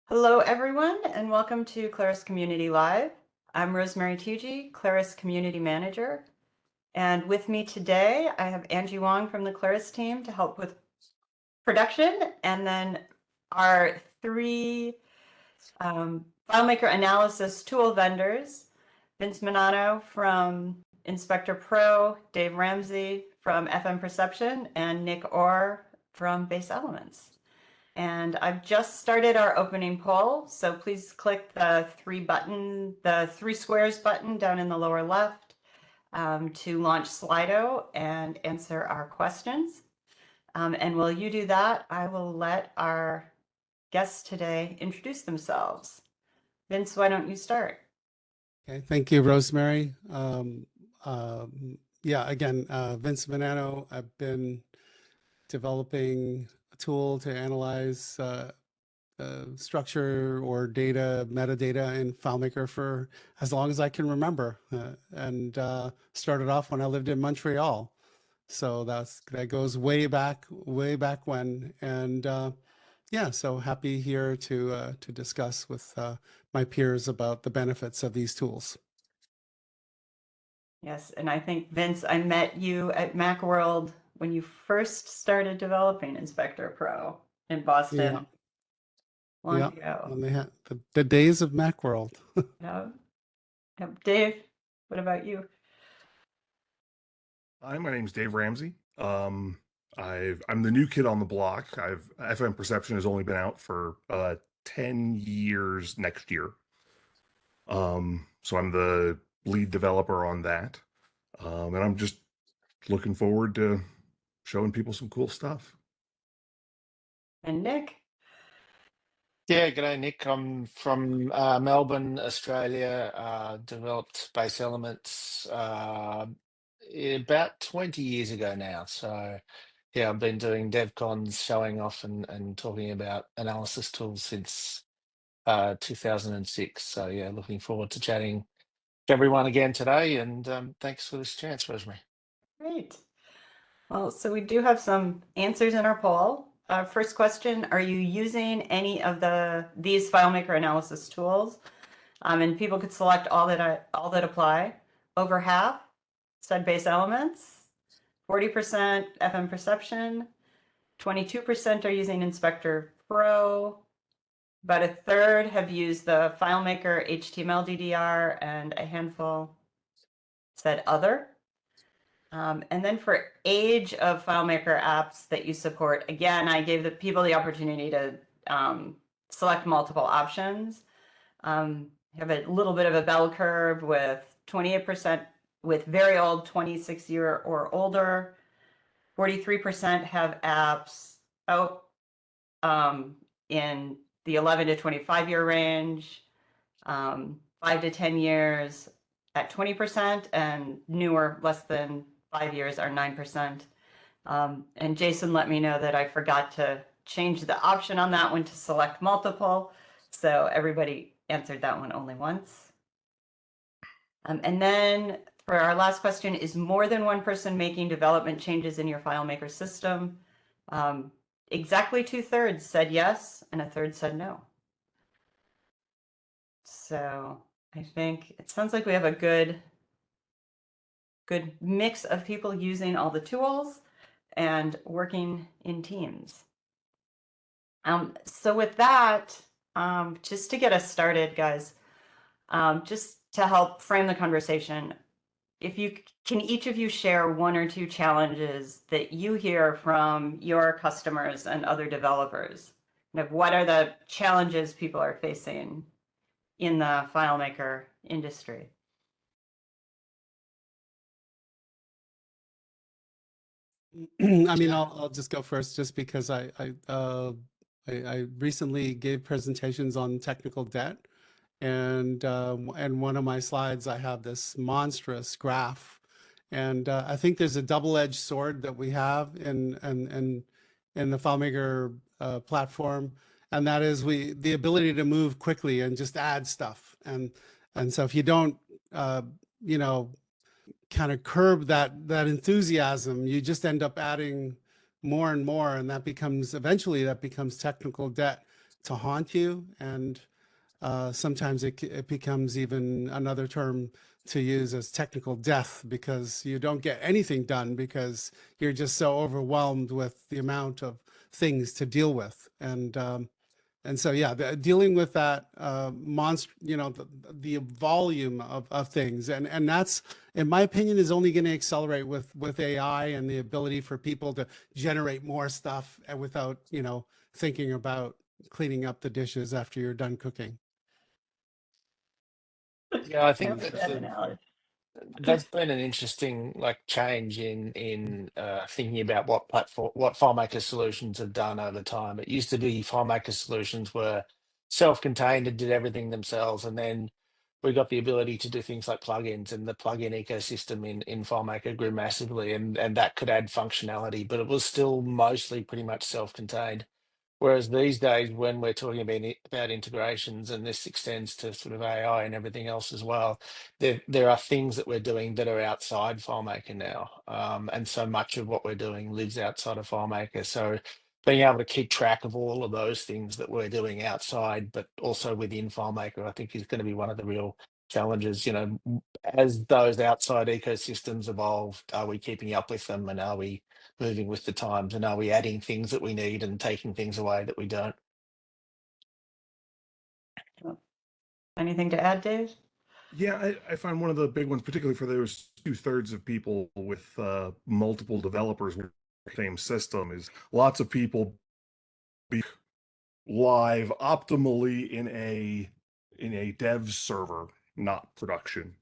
Hello, everyone, and welcome to Claris Community Live. I'm Rosemary Tucci, Claris Community Manager. And with me today, I have Angie Wong from the Claris team to help with production, and then our three FileMaker analysis tool vendors, Vince Menanno from InspectorPro, Dave Ramsey from FMPerception, and Nick Orr from BaseElements. And I've just started our opening poll, so please click the three squares button down in the lower left to launch Slido and answer our questions. And while you do that, I will let our guests today introduce themselves. Vince, why don't you start? Okay, thank you, Rosemary. Again, Vince Menanno. I've been developing a tool to analyze structure or data, metadata in FileMaker for as long as I can remember, and started off when I lived in Montreal. So that goes way back when, and so happy here to discuss with my peers about the benefits of these tools. Yes, and I think, Vince, I met you at Macworld when you first started developing InspectorPro in Boston. Long ago. When they had the days of Macworld. Yeah. Dave, what about you? Hi, my name's Dave Ramsey. I'm the new kid on the block. FMPerception has only been out for 10 years next year. So I'm the lead developer on that. And I'm just looking forward to showing people some cool stuff. And Nick? Yeah, g'day, Nick. I'm from Melbourne, Australia. Developed BaseElements about 20 years ago now. So, yeah, I've been doing DevCons, showing off and talking about analysis tools since 2006. So, yeah, looking forward to chatting to everyone again today. And thanks for this chance, Rosemary. Great. Well, so we do have some answers in our poll. First question, are you using any of these FileMaker analysis tools? And people could select all that apply. Over half said BaseElements, 40% FMPerception, 22% are using InspectorPro, about a third have used the FileMaker HTML DDR, and a handful said other. And then for age of FileMaker apps that you support, again, I gave the people the opportunity to select multiple options. Have a little bit of a bell curve with 28% with very old, 26-year or older. 43% have apps in the 11 to 25-year range, 5 to 10 years at 20%, and newer, less than 5 years, are 9%. And Jason let me know that I forgot to change the option on that one to select multiple. So everybody answered that one only once. And then for our last question, is more than one person making development changes in your FileMaker system? Exactly 2/3 said yes, and a third said no. So I think it sounds like we have a good mix of people using all the tools and working in teams. So with that, just to get us started, guys, just to help frame the conversation, can each of you share one or two challenges that you hear from your customers and other developers? Kind of what are the challenges people are facing in the FileMaker industry? I mean, I'll just go first, just because I recently gave presentations on technical debt, and one of my slides I have this monstrous graph, and I think there's a double-edged sword that we have in the FileMaker platform, and that is the ability to move quickly and just add stuff, and so if you don't kind of curb that enthusiasm, you just end up adding more and more, and eventually that becomes technical debt. to haunt you. And sometimes it becomes even another term to use as technical death, because you don't get anything done because you're just so overwhelmed with the amount of things to deal with. And so, yeah, dealing with that monster, the volume of things, and that's, in my opinion, is only going to accelerate with AI and the ability for people to generate more stuff without, thinking about cleaning up the dishes after you're done cooking. Yeah, I think Yep, that analogy. that's been an interesting change in thinking about what FileMaker solutions have done over time. It used to be FileMaker solutions were self-contained and did everything themselves, and then we got the ability to do things like plugins, and the plugin ecosystem in FileMaker grew massively, and that could add functionality, but it was still mostly pretty much self-contained. Whereas these days, when we're talking about integrations, and this extends to sort of AI and everything else as well, there are things that we're doing that are outside FileMaker now. And so much of what we're doing lives outside of FileMaker. So being able to keep track of all of those things that we're doing outside, but also within FileMaker, I think is going to be one of the real challenges. As those outside ecosystems evolve, are we keeping up with them, and are we moving with the times, and are we adding things that we need and taking things away that we don't? Anything to add, Dave? Yeah, I find one of the big ones, particularly for those 2/3 of people with multiple developers with the same system, is lots of people be live optimally in a dev server, not production.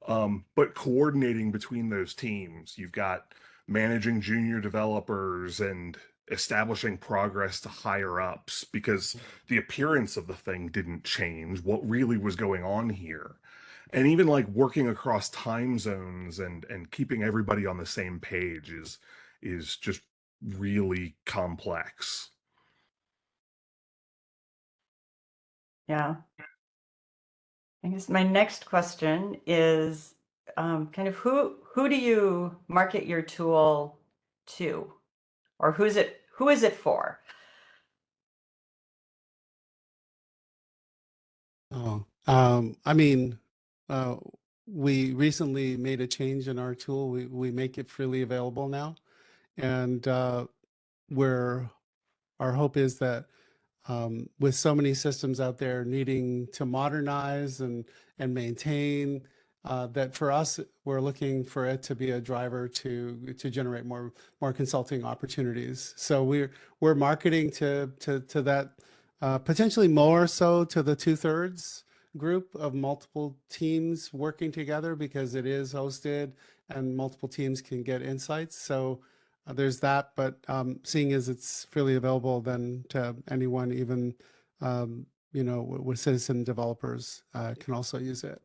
But coordinating between those teams, you've got managing junior developers and establishing progress to higher ups, because the appearance of the thing didn't change. What really was going on here? And even working across time zones and keeping everybody on the same page is just really complex. Yeah. I guess my next question is kind of who do you market your tool to, or who is it for? Oh, we recently made a change in our tool. We make it freely available now, and our hope is that with so many systems out there needing to modernize and maintain, that for us, we're looking for it to be a driver to generate more consulting opportunities. So we're marketing to that, potentially more so to the 2/3 group of multiple teams working together, because it is hosted and multiple teams can get insights. So there's that, but seeing as it's freely available then to anyone, even with citizen developers can also use it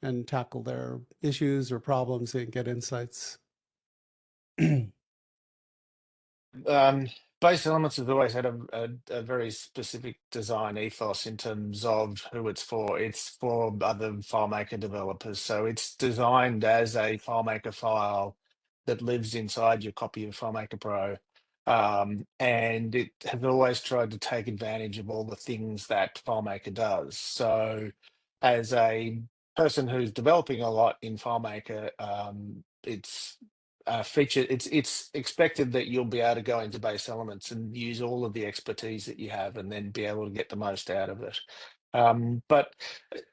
and tackle their issues or problems and get insights. BaseElements has always had a very specific design ethos in terms of who it's for. It's for other FileMaker developers. So it's designed as a FileMaker file that lives inside your copy of FileMaker Pro. And it has always tried to take advantage of all the things that FileMaker does. So as a person who's developing a lot in FileMaker, it's it's expected that you'll be able to go into BaseElements and use all of the expertise that you have, and then be able to get the most out of it. But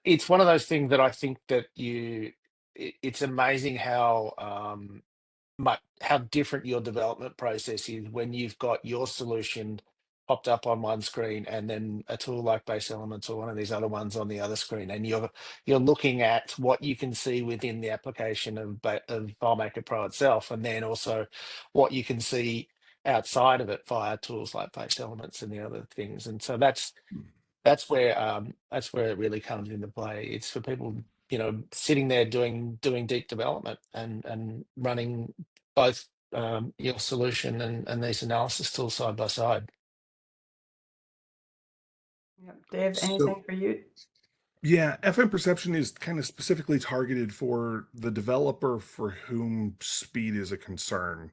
it's one of those things that I think that it's amazing how how different your development process is when you've got your solution popped up on one screen, and then a tool like BaseElements or one of these other ones on the other screen, and you're looking at what you can see within the application of FileMaker Pro itself, and then also what you can see outside of it via tools like BaseElements and the other things. And so that's where it really comes into play. It's for people sitting there doing deep development and running both your solution and these analysis tools side by side. Yep. Dave, So, anything for you? yeah, FMPerception is kind of specifically targeted for the developer for whom speed is a concern,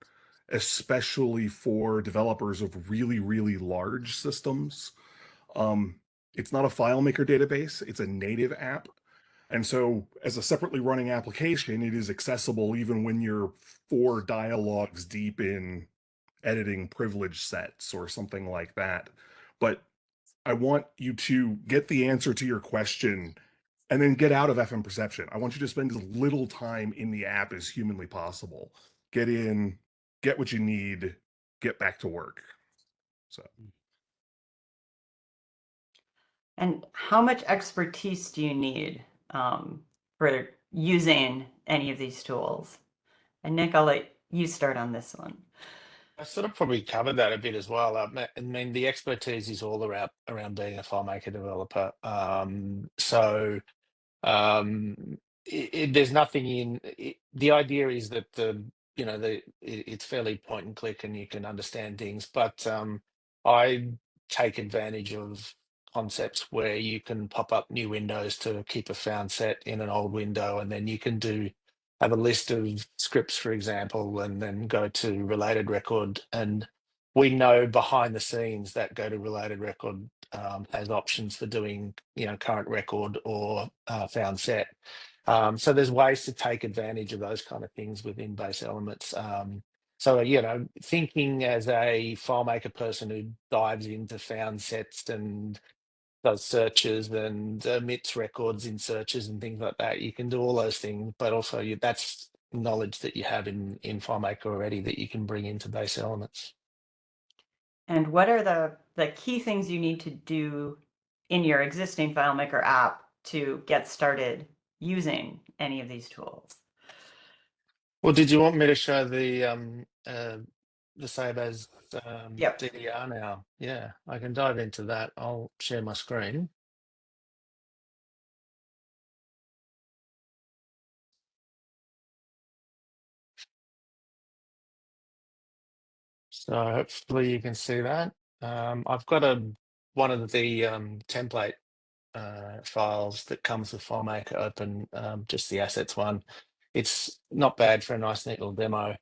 especially for developers of really, really large systems. It's not a FileMaker database, it's a native app. And so as a separately running application, it is accessible even when you're 4 dialogues deep in editing privilege sets or something like that. But I want you to get the answer to your question and then get out of FMPerception. I want you to spend as little time in the app as humanly possible. Get in, get what you need, get back to work. So. And how much expertise do you need for using any of these tools? And Nick, I'll let you start on this one. I sort of probably covered that a bit as well. I mean, the expertise is all around being a FileMaker developer. There's nothing in it. The idea is that it's fairly point and click and you can understand things, but I take advantage of concepts where you can pop up new windows to keep a found set in an old window, and then you can have a list of scripts, for example, and then go to related record. And we know behind the scenes that go to related record has options for doing, current record or found set. So there's ways to take advantage of those kind of things within BaseElements. So, thinking as a FileMaker person who dives into found sets and does searches and omits records in searches and things like that, you can do all those things, but also that's knowledge that you have in FileMaker already that you can bring into BaseElements. And what are the key things you need to do in your existing FileMaker app to get started using any of these tools? Well, did you want me to show the save as Yep. DDR now? Yeah, I can dive into that. I'll share my screen. So hopefully you can see that. I've got one of the template files that comes with FileMaker open, just the assets one. It's not bad for a nice neat little demo.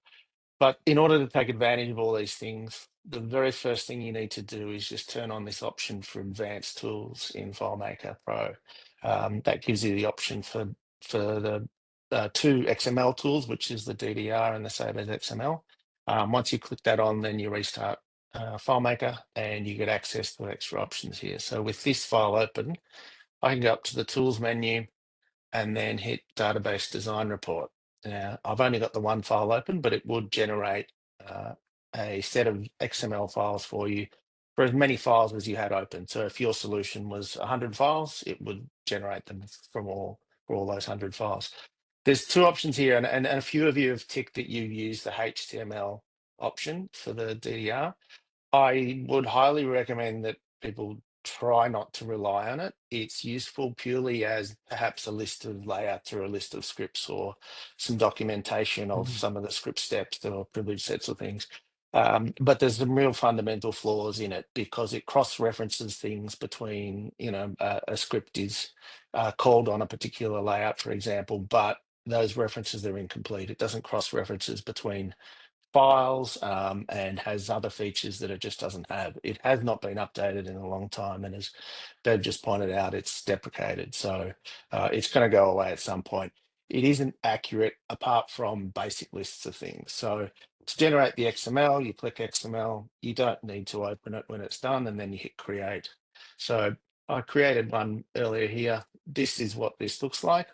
But in order to take advantage of all these things, the very first thing you need to do is just turn on this option for advanced tools in FileMaker Pro. That gives you the option for the 2 XML tools, which is the DDR and the Save as XML. Once you click that on, then you restart FileMaker and you get access to extra options here. So with this file open, I can go up to the Tools menu and then hit Database Design Report. Now, I've only got the one file open, but it would generate a set of XML files for you for as many files as you had open. So if your solution was 100 files, it would generate them for all those 100 files. There's 2 options here, and a few of you have ticked that you use the HTML option for the DDR. I would highly recommend that people try not to rely on it. It's useful purely as perhaps a list of layouts or a list of scripts or some documentation of some of the script steps or privilege sets or things. But there's some real fundamental flaws in it because it cross-references things between, a script is called on a particular layout, for example, but those references are incomplete. It doesn't cross-references between files and has other features that it just doesn't have. It has not been updated in a long time, and as Dave just pointed out, it's deprecated, so it's going to go away at some point. It isn't accurate apart from basic lists of things. So to generate the XML, you click XML. You don't need to open it when it's done, and then you hit create. So I created one earlier here. This is what this looks like.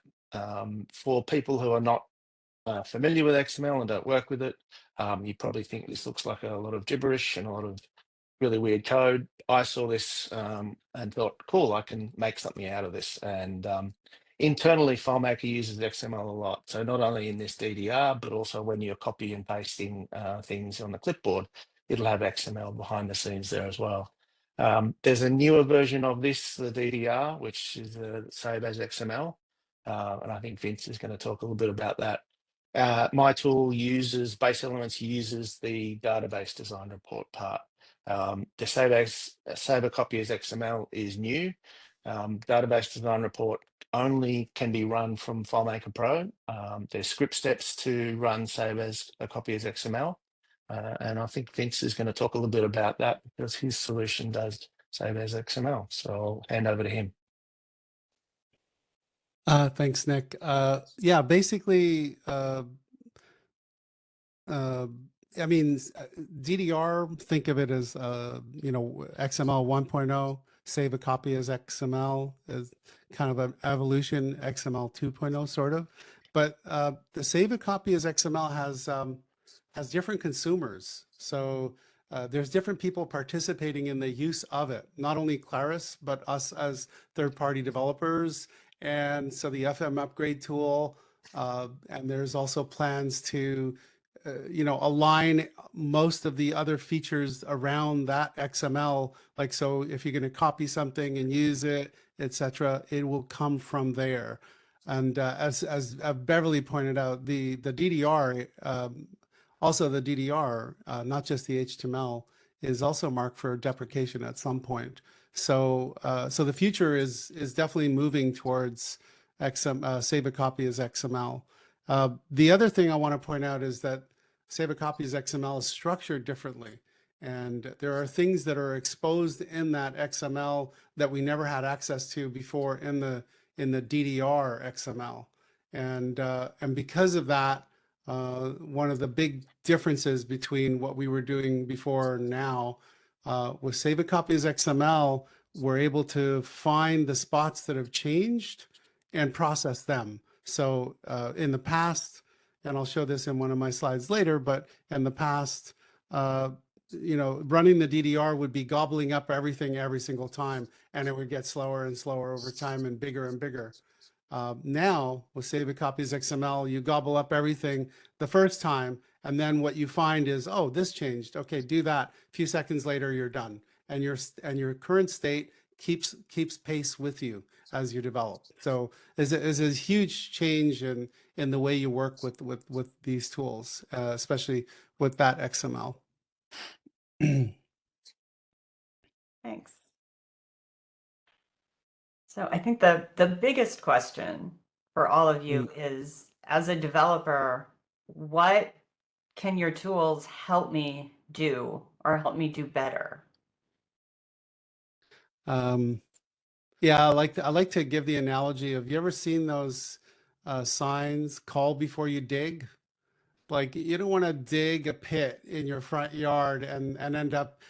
For people who are not familiar with XML and don't work with it, you probably think this looks like a lot of gibberish and a lot of really weird code. I saw this and thought, cool, I can make something out of this. And internally, FileMaker uses XML a lot. So not only in this DDR, but also when you're copy and pasting things on the clipboard, it'll have XML behind the scenes there as well. There's a newer version of this, the DDR, which is the Save as XML. And I think Vince is going to talk a little bit about that. My tool BaseElements uses the database design report part. The save a copy as XML is new. Database design report only can be run from FileMaker Pro. There's script steps to run save as a copy as XML. And I think Vince is going to talk a little bit about that because his solution does save as XML. So I'll hand over to him. Thanks, Nick. Yeah, basically, I mean, DDR, think of it as, XML 1.0, save a copy as XML is kind of an evolution, XML 2.0 sort of. But the save a copy as XML has different consumers. So there's different people participating in the use of it, not only Claris, but us as third-party developers. And so the FM upgrade tool, and there's also plans to align most of the other features around that XML. Like, so if you're going to copy something and use it, etc., it will come from there. And as Beverly pointed out, the DDR, also the DDR, not just the HTML, is also marked for deprecation at some point. So so the future is definitely moving towards save a copy as XML. The other thing I want to point out is that save a copy as XML is structured differently. And there are things that are exposed in that XML that we never had access to before in the DDR XML. And because of that, one of the big differences between what we were doing before and now, with save a copy as XML, we're able to find the spots that have changed and process them. So in the past, and I'll show this in one of my slides later, but in the past, running the DDR would be gobbling up everything every single time, and it would get slower and slower over time and bigger. Now, with save a copy as XML, you gobble up everything the first time, and then what you find is, oh, this changed. Okay, do that. A few seconds later, you're done, and your current state keeps pace with you as you develop. So there's a huge change in the way you work with these tools, especially with that XML. Thanks. So I think the biggest question for all of you is, as a developer, what can your tools help me do or help me do better? Yeah, I like to give the analogy of, you ever seen those signs, call before you dig? Like, you don't want to dig a pit in your front yard and end up,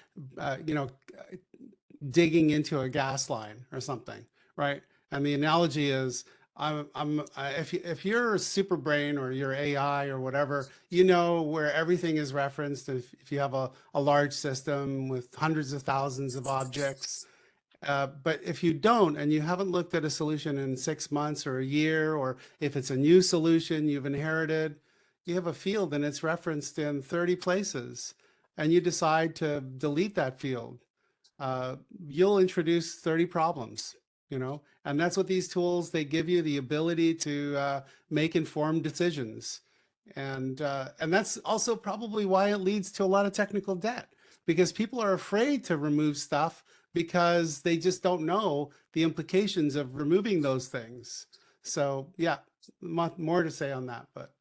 digging into a gas line or something, right? And the analogy is, if you're a super brain or you're AI or whatever, you know where everything is referenced. If you have a large system with hundreds of thousands of objects, but if you don't, and you haven't looked at a solution in 6 months or a year, or if it's a new solution you've inherited, you have a field and it's referenced in 30 places, and you decide to delete that field, you'll introduce 30 problems, and that's what these tools, they give you the ability to make informed decisions. And that's also probably why it leads to a lot of technical debt, because people are afraid to remove stuff because they just don't know the implications of removing those things. So yeah, more to say on that, but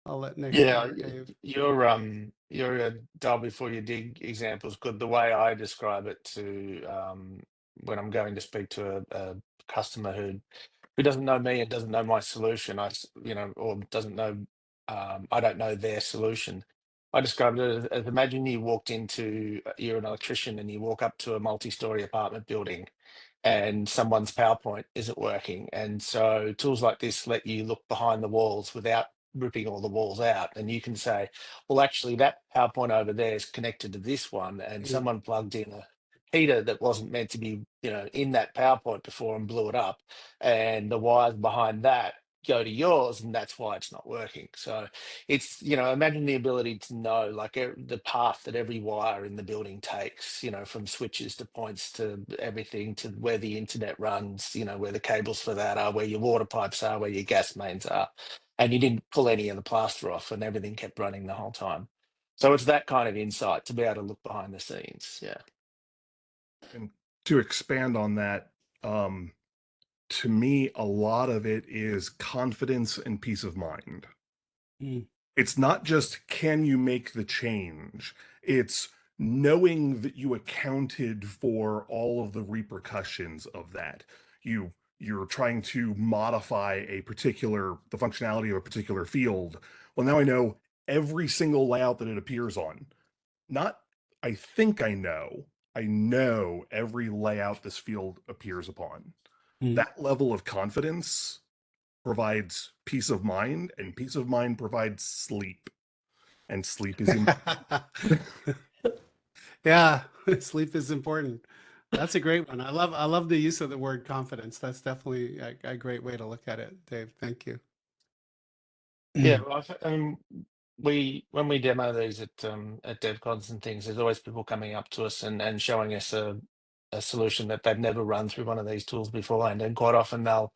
I'll let Nick Yeah, or Dave. your dial before you dig example is good. The way I describe it to when I'm going to speak to a customer who doesn't know me and doesn't know my solution, or doesn't know, I don't know their solution. I described it as, imagine you walked into, you're an electrician and you walk up to a multi-story apartment building and someone's PowerPoint isn't working. And so tools like this let you look behind the walls without ripping all the walls out. And you can say, well, actually that PowerPoint over there is connected to this one, and Yeah. someone plugged in a heater that wasn't meant to be, in that PowerPoint before and blew it up. And the wires behind that go to yours, and that's why it's not working. So it's, imagine the ability to know, like, the path that every wire in the building takes, from switches to points to everything, to where the internet runs, where the cables for that are, where your water pipes are, where your gas mains are. And you didn't pull any of the plaster off, and everything kept running the whole time. So it's that kind of insight to be able to look behind the scenes. Yeah. And to expand on that, to me, a lot of it is confidence and peace of mind. Mm. It's not just, can you make the change? It's, knowing that you accounted for all of the repercussions of that. You're trying to modify the functionality of a particular field. Well, now I know every single layout that it appears on. Not, I think I know every layout this field appears upon. That level of confidence provides peace of mind, and peace of mind provides sleep. And sleep is important. Yeah, sleep is important. That's a great one. I love the use of the word confidence. That's definitely a great way to look at it, Dave. Thank you. Yeah, well, when we demo these at DevCons and things, there's always people coming up to us and showing us a solution that they've never run through one of these tools beforehand, and quite often they'll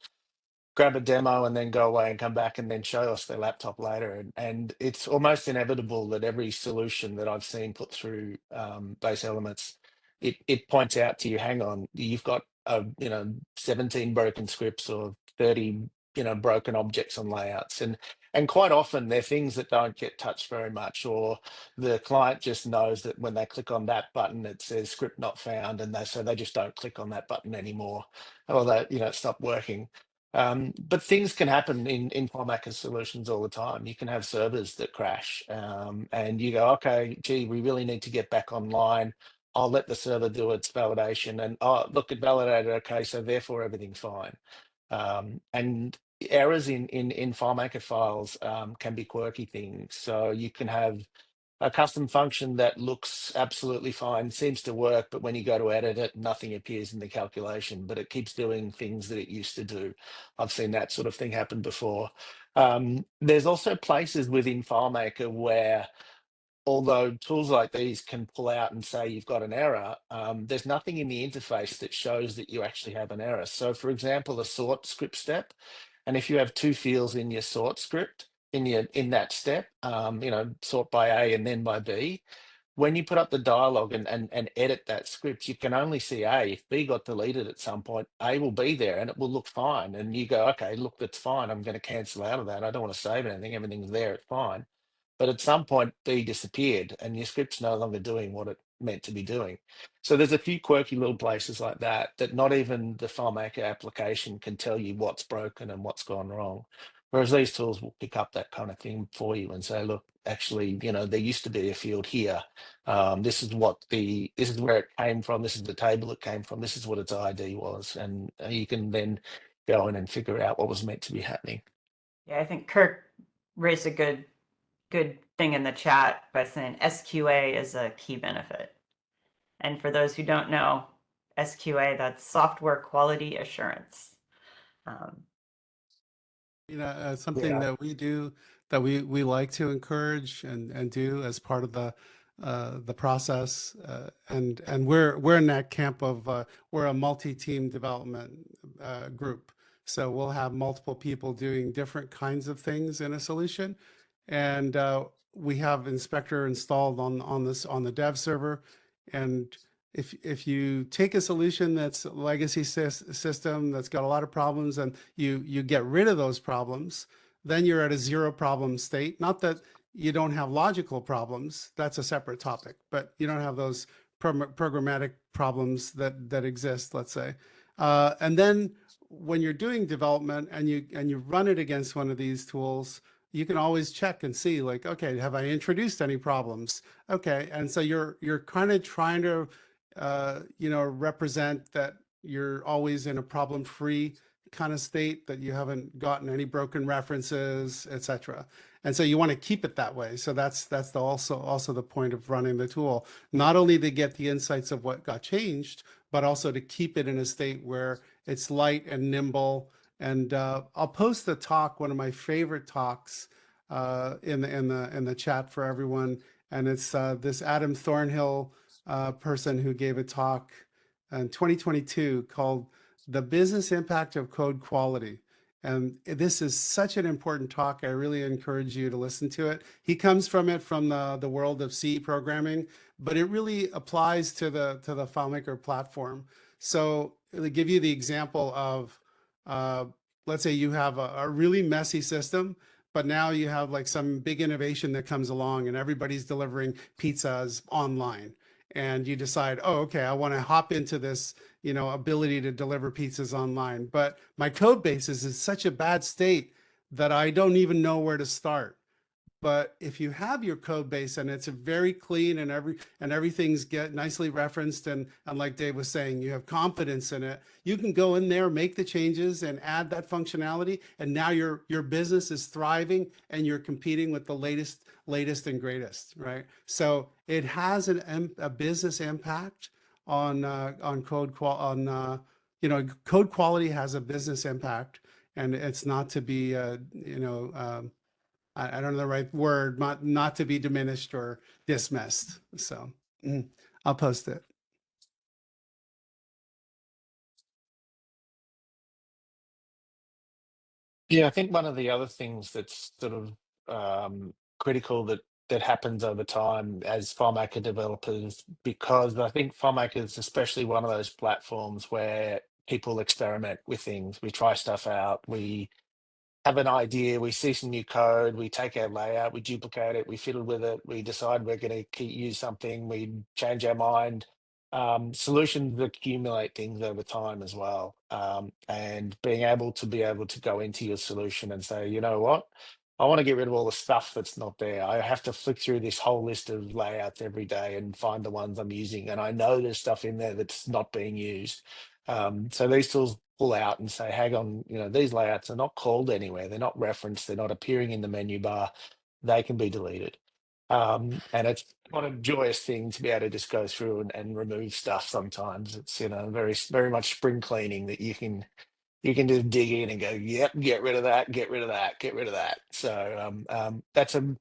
grab a demo and then go away and come back and then show us their laptop later. And it's almost inevitable that every solution that I've seen put through BaseElements, it points out to you, hang on, you've got 17 broken scripts or 30 broken objects on layouts, and quite often they're things that don't get touched very much, or the client just knows that when they click on that button it says script not found, and so they just don't click on that button anymore, or that it stopped working. But things can happen in FileMaker solutions all the time. You can have servers that crash, and you go, okay, gee, we really need to get back online. I'll let the server do its validation, and oh, look, it validated, okay, so therefore everything's fine. And errors in FileMaker files can be quirky things. So you can have a custom function that looks absolutely fine, seems to work, but when you go to edit it, nothing appears in the calculation, but it keeps doing things that it used to do. I've seen that sort of thing happen before. There's also places within FileMaker where, although tools like these can pull out and say you've got an error, there's nothing in the interface that shows that you actually have an error. So for example, a sort script step, and if you have two fields in your sort script, in that step, sort by A and then by B, when you put up the dialogue and edit that script, you can only see A. If B got deleted at some point, A will be there and it will look fine. And you go, okay, look, that's fine. I'm going to cancel out of that. I don't want to save anything. Everything's there. It's fine. But at some point, B disappeared and your script's no longer doing what it meant to be doing. So there's a few quirky little places like that not even the FileMaker application can tell you what's broken and what's gone wrong. Whereas these tools will pick up that kind of thing for you and say, look, actually, there used to be a field here. This is where it came from. This is the table it came from. This is what its ID was. And you can then go in and figure out what was meant to be happening. Yeah, I think Kirk raised a good thing in the chat by saying SQA is a key benefit. And for those who don't know, SQA, that's software quality assurance. Something that we do, that we like to encourage and do as part of the process, and we're in that camp of we're a multi-team development group, so we'll have multiple people doing different kinds of things in a solution, and we have Inspector installed on the dev server, and if you take a solution that's a legacy system that's got a lot of problems and you get rid of those problems, then you're at a zero problem state. Not that you don't have logical problems, that's a separate topic, but you don't have those programmatic problems that exist, let's say. And then when you're doing development and you run it against one of these tools, you can always check and see, like, okay, have I introduced any problems? Okay, and so you're kind of trying to represent that you're always in a problem-free kind of state, that you haven't gotten any broken references, etc. And so you want to keep it that way. So that's also the point of running the tool, not only to get the insights of what got changed, but also to keep it in a state where it's light and nimble. And I'll post the talk, one of my favorite talks, in the chat for everyone. And it's this Adam Thornhill person who gave a talk in 2022 called "The Business Impact of Code Quality." And this is such an important talk. I really encourage you to listen to it. He comes from the world of C programming, but it really applies to the FileMaker platform. So to give you the example of, let's say you have a really messy system, but now you have like some big innovation that comes along and everybody's delivering pizzas online. and you decide, oh, okay, I want to hop into this, ability to deliver pizzas online, but my code base is in such a bad state that I don't even know where to start. But if you have your code base and it's very clean and everything's get nicely referenced, and like Dave was saying, you have confidence in it, you can go in there, make the changes and add that functionality, and now your business is thriving and you're competing with the latest and greatest, right? So it has a business impact on code quality has a business impact, and it's not to be I don't know the right word, not to be diminished or dismissed. So I'll post it. Yeah, I think one of the other things that's sort of critical that happens over time as FileMaker developers, because I think FileMaker is especially one of those platforms where people experiment with things. We try stuff out. We have an idea, we see some new code, we take our layout, we duplicate it, we fiddle with it, we decide we're going to use something, we change our mind. Solutions accumulate things over time as well. And being able to go into your solution and say, you know what, I want to get rid of all the stuff that's not there. I have to flick through this whole list of layouts every day and find the ones I'm using. And I know there's stuff in there that's not being used. So these tools pull out and say, hang on, these layouts are not called anywhere. They're not referenced. They're not appearing in the menu bar. They can be deleted. And it's not a joyous thing to be able to just go through and remove stuff sometimes. It's, very, very much spring cleaning that you can just dig in and go, yep, get rid of that, get rid of that, get rid of that. So that's a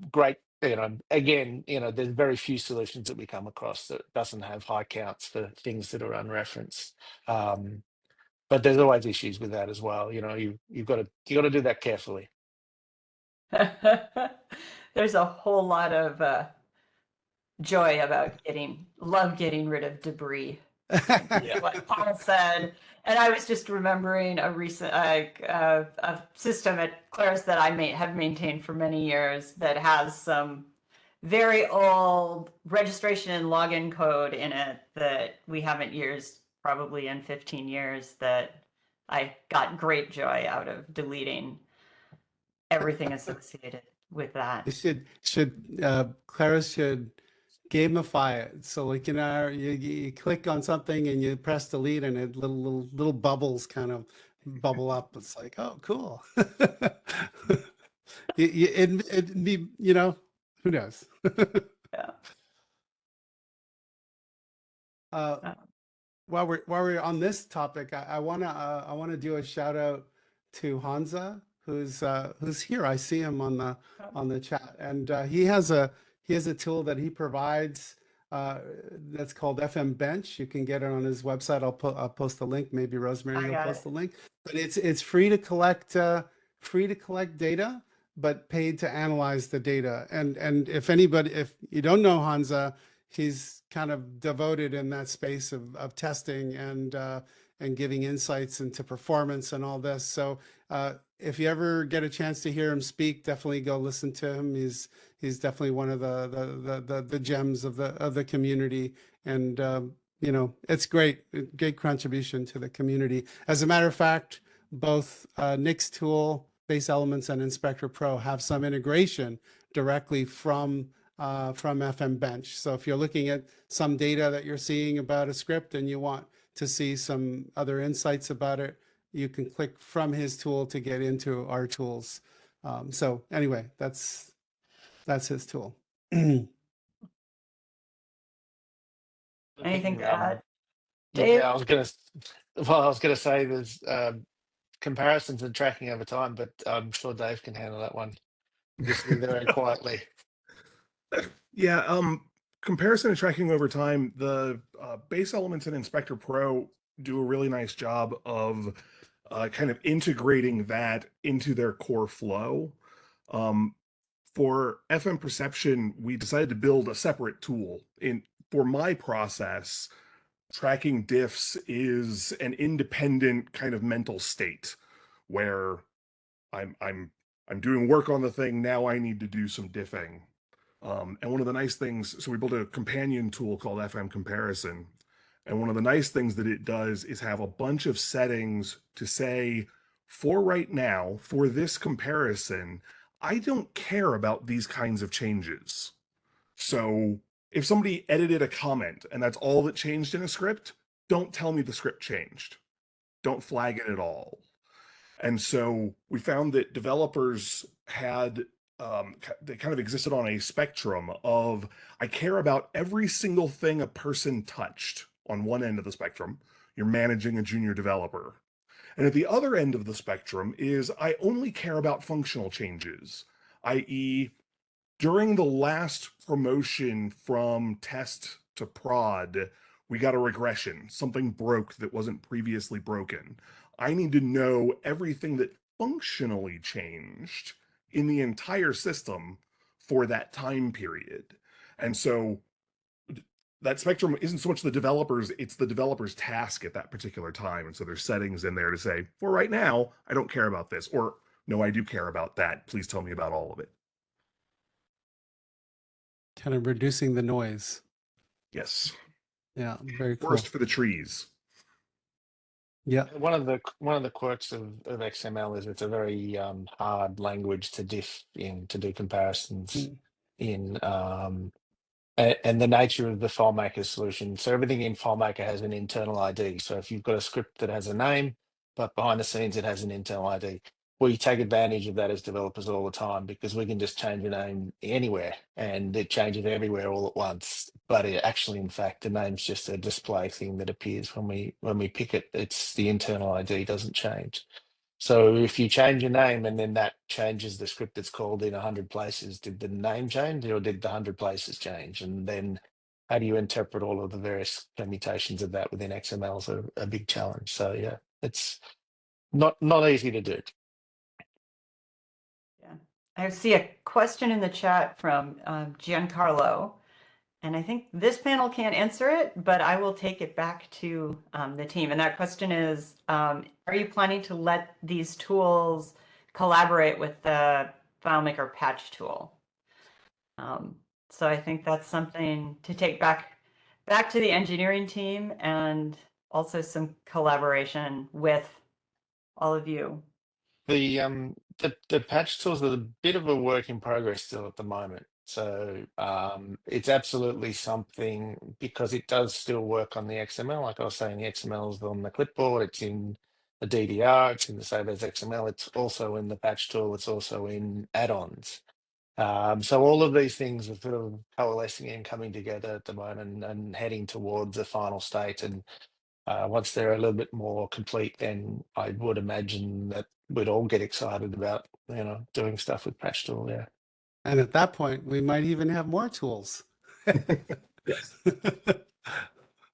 great, again, there's very few solutions that we come across that doesn't have high counts for things that are unreferenced. But there's always issues with that as well. You've got to do that carefully. There's a whole lot of joy about love getting rid of debris. Yeah. What Paul said, and I was just remembering a recent a system at Claris that I have maintained for many years that has some very old registration and login code in it that we haven't used probably in 15 years, that I got great joy out of deleting everything associated with that. It Claris should gamify it. So like, you click on something and you press delete and it little bubbles kind of bubble up. It's like, oh, cool. It'd be, who knows? Yeah. While we're on this topic, I wanna do a shout out to Hansa, who's here. I see him on the chat, and he has a tool that he provides that's called FM Bench. You can get it on his website. I'll post the link. Maybe Rosemary will post the link. But it's free to collect data, but paid to analyze the data. And if you don't know Hansa, he's kind of devoted in that space of testing and giving insights into performance and all this. So if you ever get a chance to hear him speak, definitely go listen to him. He's definitely one of the gems of the community, and it's great contribution to the community. As a matter of fact, both Nick's tool, BaseElements, and InspectorPro have some integration directly from FM Bench. So if you're looking at some data that you're seeing about a script and you want to see some other insights about it, you can click from his tool to get into our tools. So anyway, that's his tool. Anything to add, Dave? Yeah, I was gonna say there's comparisons and tracking over time, but I'm sure Dave can handle that one. Just very quietly. Yeah, comparison and tracking over time, the BaseElements and InspectorPro do a really nice job of kind of integrating that into their core flow. For FMPerception, we decided to build a separate tool. For my process, tracking diffs is an independent kind of mental state where I'm doing work on the thing. Now I need to do some diffing. And one of the nice things, so we built a companion tool called FMPerception. And one of the nice things that it does is have a bunch of settings to say, for right now, for this comparison, I don't care about these kinds of changes. So if somebody edited a comment and that's all that changed in a script, don't tell me the script changed. Don't flag it at all. And so we found that developers had, they kind of existed on a spectrum of, I care about every single thing a person touched on one end of the spectrum. You're managing a junior developer. And at the other end of the spectrum is, I only care about functional changes, i.e., during the last promotion from test to prod, we got a regression. Something broke that wasn't previously broken. I need to know everything that functionally changed in the entire system for that time period. And so that spectrum isn't so much the developers, it's the developer's task at that particular time. And so there's settings in there to say, for right now, I don't care about this, or no, I do care about that. Please tell me about all of it. Kind of reducing the noise. Yes. Yeah, very cool. Forest for the trees. Yeah. One of the quirks of XML is it's a very hard language to diff in, to do comparisons in, and the nature of the FileMaker solution. So everything in FileMaker has an internal ID. So if you've got a script that has a name, but behind the scenes it has an internal ID, we take advantage of that as developers all the time, because we can just change a name anywhere and it changes everywhere all at once. But it actually, in fact, the name's just a display thing that appears when we pick it. It's the internal ID doesn't change. So if you change your name and then that changes the script that's called in 100 places, did the name change or did the 100 places change? And then how do you interpret all of the various permutations of that within XML is a big challenge. So yeah, it's not easy to do. Yeah. I see a question in the chat from Giancarlo, and I think this panel can't answer it, but I will take it back to the team. And that question is, are you planning to let these tools collaborate with the FileMaker patch tool? So I think that's something to take back to the engineering team, and also some collaboration with all of you. The patch tools are a bit of a work in progress still at the moment. So it's absolutely something, because it does still work on the XML. Like I was saying, the XML is on the clipboard, it's in the DDR, it's in the Save as XML, it's also in the patch tool, it's also in add-ons. So all of these things are sort of coalescing and coming together at the moment and heading towards a final state. And once they're a little bit more complete, then I would imagine that we'd all get excited about, doing stuff with patch tool. Yeah. And at that point, we might even have more tools. Yes.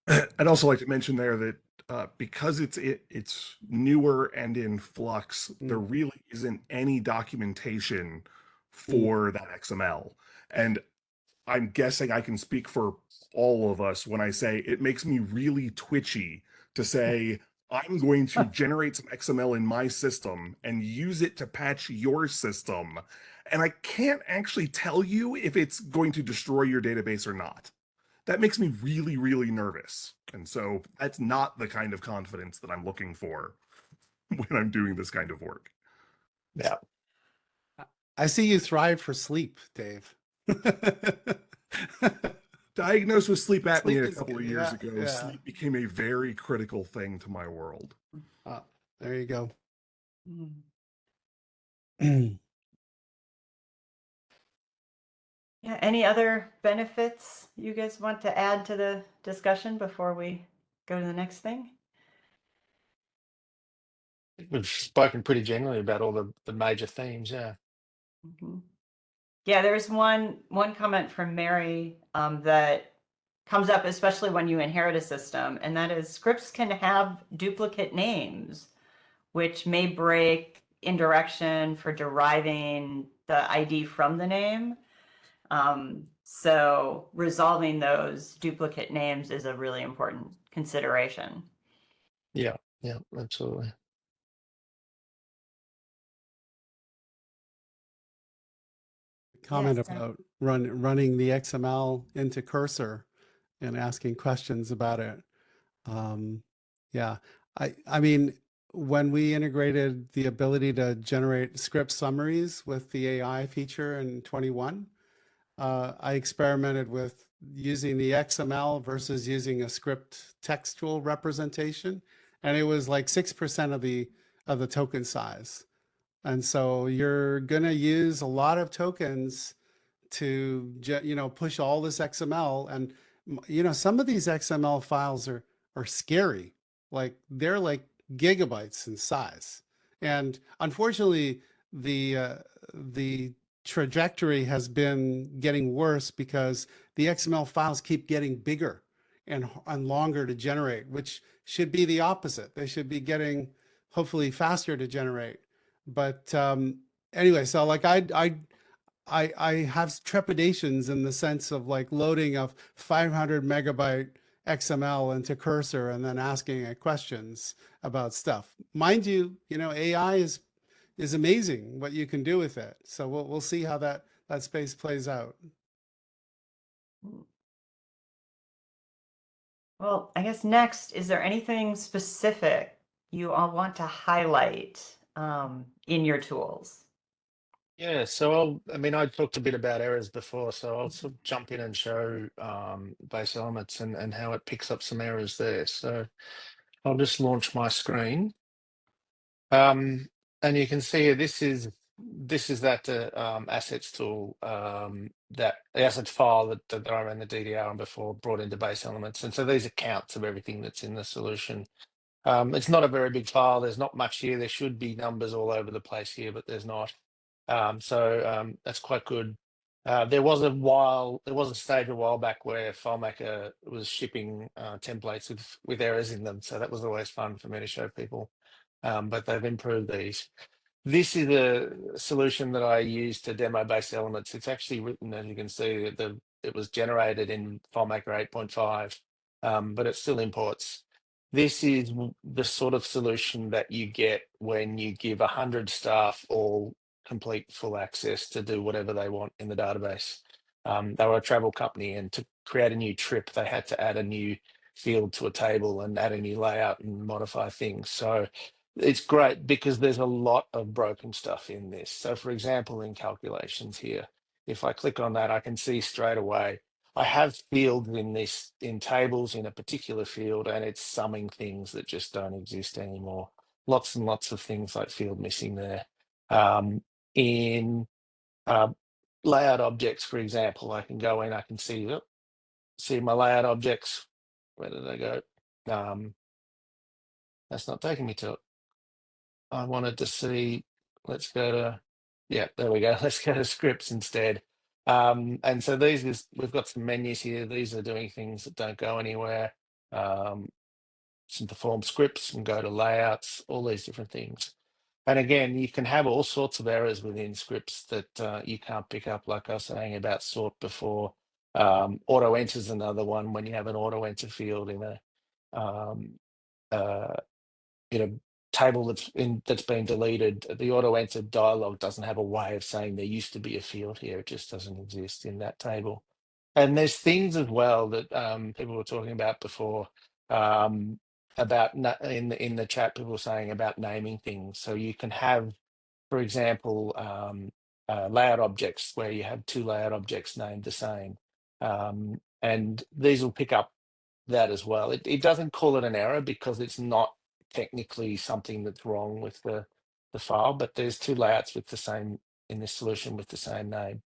I'd also like to mention there that because it's newer and in flux, there really isn't any documentation for that XML. And I'm guessing I can speak for all of us when I say it makes me really twitchy to say, I'm going to generate some XML in my system and use it to patch your system. And I can't actually tell you if it's going to destroy your database or not. That makes me really, really nervous. And so that's not the kind of confidence that I'm looking for when I'm doing this kind of work. Yeah. I see you thrive for sleep, Dave. Diagnosed with sleep apnea Sleep a is couple of good, years yeah, ago, yeah. sleep became a very critical thing to my world. There you go. Yeah, any other benefits you guys want to add to the discussion before we go to the next thing? We've spoken pretty generally about all the major themes. Yeah. Yeah, there's one comment from Mary that comes up, especially when you inherit a system, and that is scripts can have duplicate names, which may break indirection for deriving the ID from the name. So resolving those duplicate names is a really important consideration. Yeah, absolutely. comment Yes, about running the XML into cursor and asking questions about it. Yeah, I mean, when we integrated the ability to generate script summaries with the AI feature in 21, I experimented with using the XML versus using a script textual representation, and it was like 6% of the token size. And so you're gonna use a lot of tokens to push all this XML, and some of these XML files are scary. Like they're like gigabytes in size, and unfortunately the trajectory has been getting worse because the XML files keep getting bigger and longer to generate, which should be the opposite. They should be getting hopefully faster to generate. But anyway, so like I have trepidations in the sense of like loading a 500 megabyte XML into cursor and then asking it questions about stuff. Mind you, AI is amazing what you can do with it. So we'll see how that space plays out. Well, I guess next, is there anything specific you all want to highlight in your tools? Yeah, so I mean, I talked a bit about errors before, so I'll sort of jump in and show base elements and how it picks up some errors there. So I'll just launch my screen. And you can see this is that assets tool, that the assets file that I ran the DDR on before, brought into base elements. And so these are counts of everything that's in the solution. It's not a very big file. There's not much here. There should be numbers all over the place here, but there's not. So that's quite good. There was a stage a while back where FileMaker was shipping templates with errors in them. So that was always fun for me to show people. But they've improved these. This is a solution that I use to demo base elements. It's actually written, as you can see, it was generated in FileMaker 8.5, but it still imports. This is the sort of solution that you get when you give 100 staff all complete full access to do whatever they want in the database. They were a travel company, and to create a new trip, they had to add a new field to a table and add a new layout and modify things. So it's great because there's a lot of broken stuff in this. So for example, in calculations here, if I click on that, I can see straight away I have fields in tables in a particular field, and it's summing things that just don't exist anymore. Lots and lots of things like field missing there. In layout objects, for example, I can go in, I can see my layout objects. Where did they go? That's not taking me to it. I wanted to see, let's go to, yeah, there we go. Let's go to scripts instead. And so we've got some menus here. These are doing things that don't go anywhere. Some perform scripts and go to layouts, all these different things. And again, you can have all sorts of errors within scripts that you can't pick up, like I was saying about sort before. Auto enter is another one. When you have an auto enter field in a table that's been deleted, the auto enter dialog doesn't have a way of saying there used to be a field here. It just doesn't exist in that table. And there's things as well that people were talking about before, about in the chat, people were saying about naming things. So you can have, for example, layout objects where you have two layout objects named the same. And these will pick up that as well. It doesn't call it an error because it's not technically something that's wrong with the file, but there's two layouts with the same in this solution with the same name.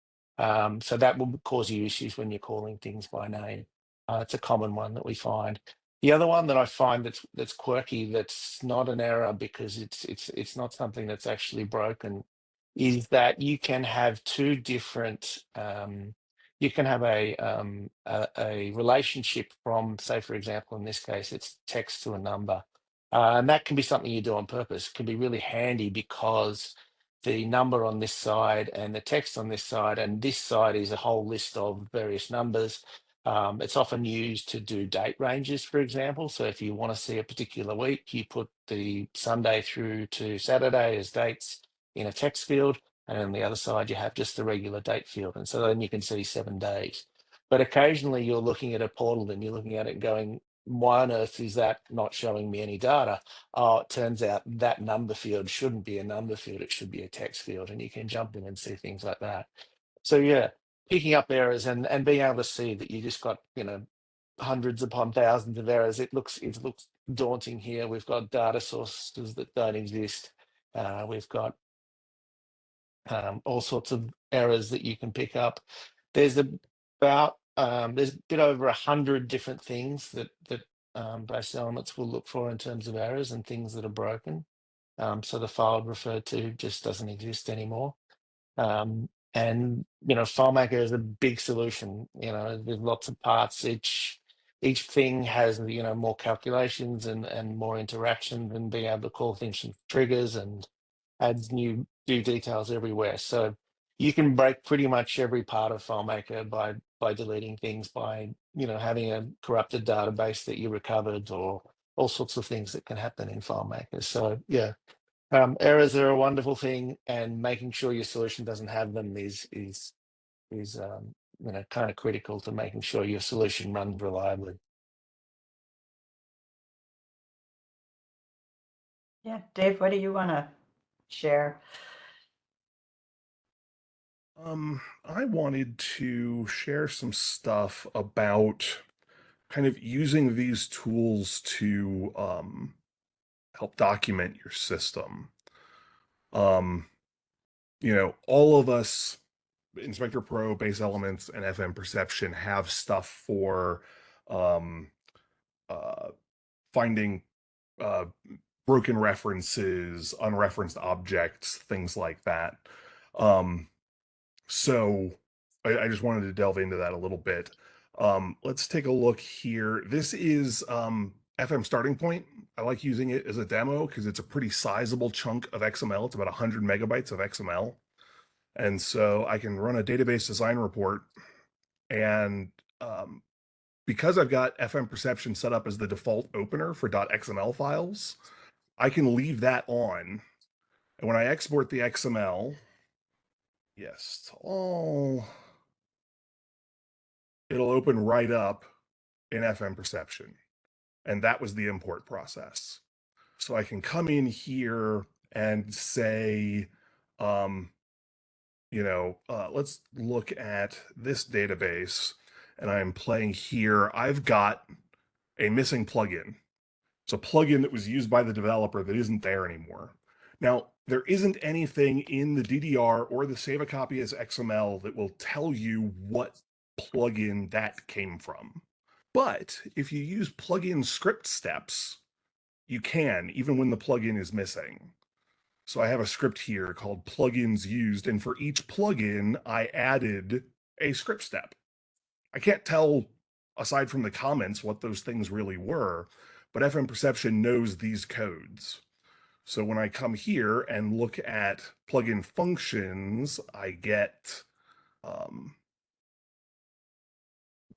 So that will cause you issues when you're calling things by name. It's a common one that we find. The other one that I find that's quirky, that's not an error because it's not something that's actually broken, is that you can have two different you can have a relationship from, say, for example, in this case, it's text to a number. And that can be something you do on purpose. It can be really handy because the number on this side and the text on this side, and this side is a whole list of various numbers. It's often used to do date ranges, for example. So if you want to see a particular week, you put the Sunday through to Saturday as dates in a text field, and on the other side you have just the regular date field, and so then you can see 7 days. But occasionally you're looking at a portal and you're looking at it going, why on earth is that not showing me any data? Oh, it turns out that number field shouldn't be a number field, it should be a text field, and you can jump in and see things like that. So yeah, picking up errors and being able to see that you just got, you know, hundreds upon thousands of errors. It looks daunting here. We've got data sources that don't exist. We've got all sorts of errors that you can pick up. There's about there's a bit over 100 different things that BaseElements will look for in terms of errors and things that are broken. So the file referred to just doesn't exist anymore. And you know, FileMaker is a big solution. You know, there's lots of parts. Each thing has, you know, more calculations and more interaction, and being able to call things from triggers and adds new details everywhere. So you can break pretty much every part of FileMaker by deleting things, by, you know, having a corrupted database that you recovered, or all sorts of things that can happen in FileMaker. So yeah, errors are a wonderful thing, and making sure your solution doesn't have them is you know, kind of critical to making sure your solution runs reliably. Yeah, Dave, what do you want to share? I wanted to share some stuff about kind of using these tools to help document your system. You know, all of us, InspectorPro, BaseElements, and FMPerception, have stuff for finding broken references, unreferenced objects, things like that. So I just wanted to delve into that a little bit. Let's take a look here. This is FM Starting Point. I like using it as a demo because it's a pretty sizable chunk of XML. It's about 100 megabytes of XML. And so I can run a database design report. And because I've got FMPerception set up as the default opener for .xml files, I can leave that on. And when I export the XML, yes, it'll open right up in FMPerception. And that was the import process. So I can come in here and say, you know, let's look at this database, and I'm playing here. I've got a missing plugin. It's a plugin that was used by the developer that isn't there anymore. Now, there isn't anything in the DDR or the save a copy as XML that will tell you what plugin that came from. But if you use plugin script steps, you can, even when the plugin is missing. So I have a script here called plugins used, and for each plugin, I added a script step. I can't tell, aside from the comments, what those things really were, but FMPerception knows these codes. So when I come here and look at plugin functions, I get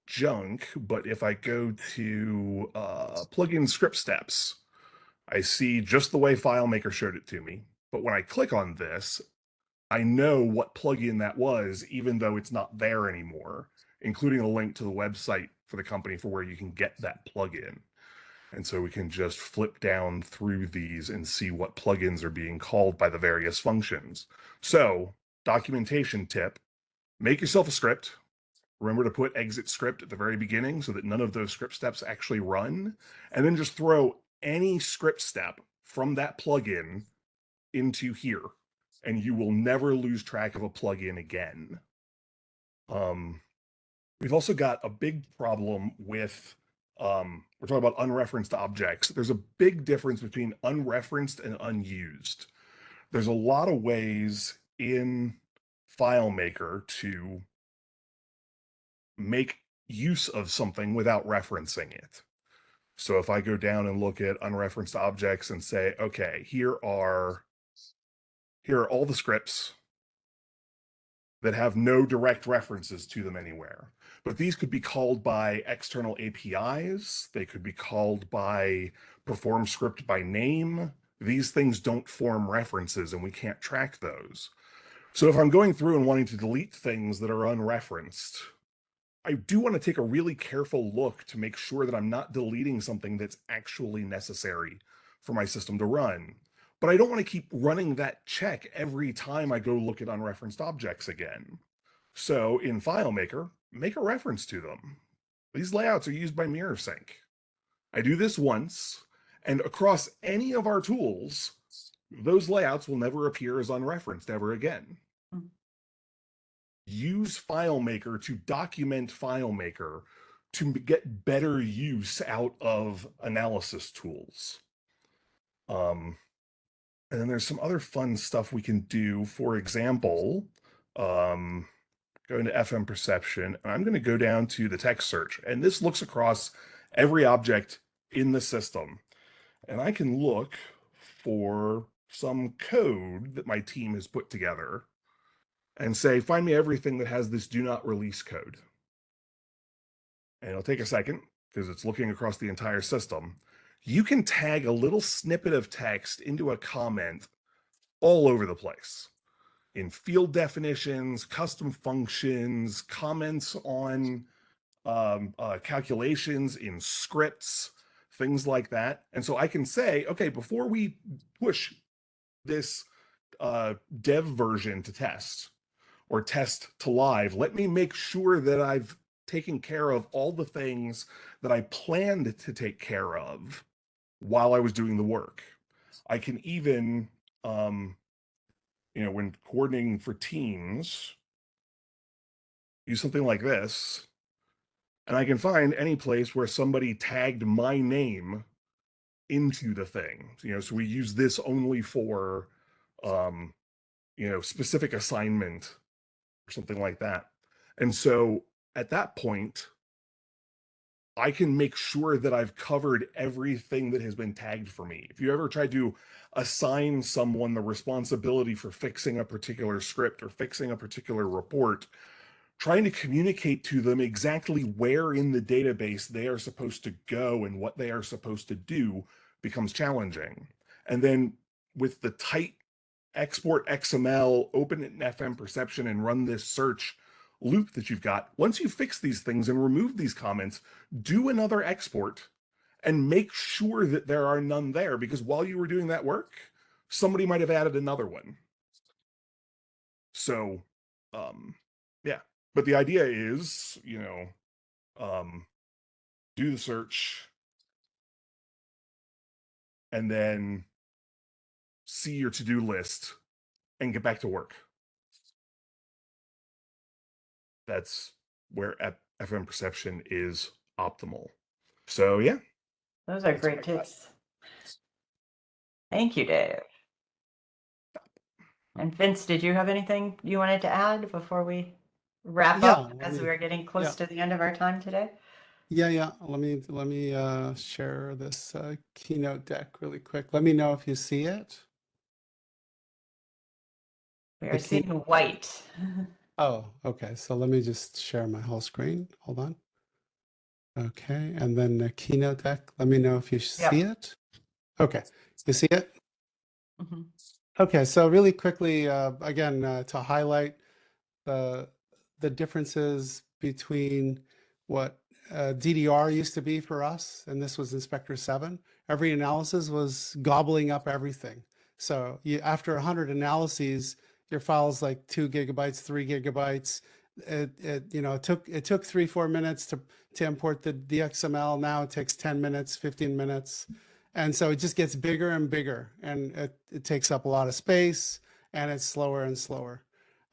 junk, but if I go to plugin script steps, I see just the way FileMaker showed it to me. But when I click on this, I know what plugin that was, even though it's not there anymore, including a link to the website for the company for where you can get that plugin. And so we can just flip down through these and see what plugins are being called by the various functions. So, documentation tip, make yourself a script. Remember to put exit script at the very beginning so that none of those script steps actually run. And then just throw any script step from that plugin into here, and you will never lose track of a plugin again. We've also got a big problem with we're talking about unreferenced objects. There's a big difference between unreferenced and unused. There's a lot of ways in FileMaker to make use of something without referencing it. So if I go down and look at unreferenced objects and say, okay, here are all the scripts that have no direct references to them anywhere. But these could be called by external APIs. They could be called by perform script by name. These things don't form references, and we can't track those. So if I'm going through and wanting to delete things that are unreferenced, I do want to take a really careful look to make sure that I'm not deleting something that's actually necessary for my system to run. But I don't want to keep running that check every time I go look at unreferenced objects again. So in FileMaker, make a reference to them. These layouts are used by MirrorSync. I do this once, and across any of our tools, those layouts will never appear as unreferenced ever again. Use FileMaker to document FileMaker to get better use out of analysis tools. And then there's some other fun stuff we can do. For example, go into FMPerception, and I'm going to go down to the text search. And this looks across every object in the system. And I can look for some code that my team has put together and say, find me everything that has this do not release code. And it'll take a second because it's looking across the entire system. You can tag a little snippet of text into a comment all over the place, in field definitions, custom functions, comments on calculations, in scripts, things like that. And so I can say, okay, before we push this dev version to test or test to live, let me make sure that I've taken care of all the things that I planned to take care of while I was doing the work. I can even, when coordinating for teams, use something like this, and I can find any place where somebody tagged my name into the thing. So we use this only for, specific assignment or something like that. And so at that point, I can make sure that I've covered everything that has been tagged for me. If you ever try to assign someone the responsibility for fixing a particular script or fixing a particular report, trying to communicate to them exactly where in the database they are supposed to go and what they are supposed to do becomes challenging. And then with the tight export XML, open it in FMPerception and run this search loop that you've got, once you fix these things and remove these comments, do another export and make sure that there are none there, because while you were doing that work, somebody might have added another one. So, yeah. But the idea is, do the search and then see your to-do list and get back to work. That's where FMPerception is optimal. So yeah. Those are great tips. Thank you, Dave. And Vince, did you have anything you wanted to add before we wrap up, as we are getting close to the end of our time today? Yeah. Let me share this keynote deck really quick. Let me know if you see it. We are seeing white. Oh, okay. So let me just share my whole screen. Hold on. Okay, and then the keynote deck. Let me know if you see it. Okay, you see it? Mm-hmm. Okay, so really quickly, again, to highlight the differences between what DDR used to be for us, and this was Inspector 7. Every analysis was gobbling up everything. So after 100 analyses, your file's like 2 gigabytes, 3 gigabytes. It took 3-4 minutes to import the XML. Now it takes 10 minutes, 15 minutes. And so it just gets bigger and bigger, and it takes up a lot of space, and it's slower and slower.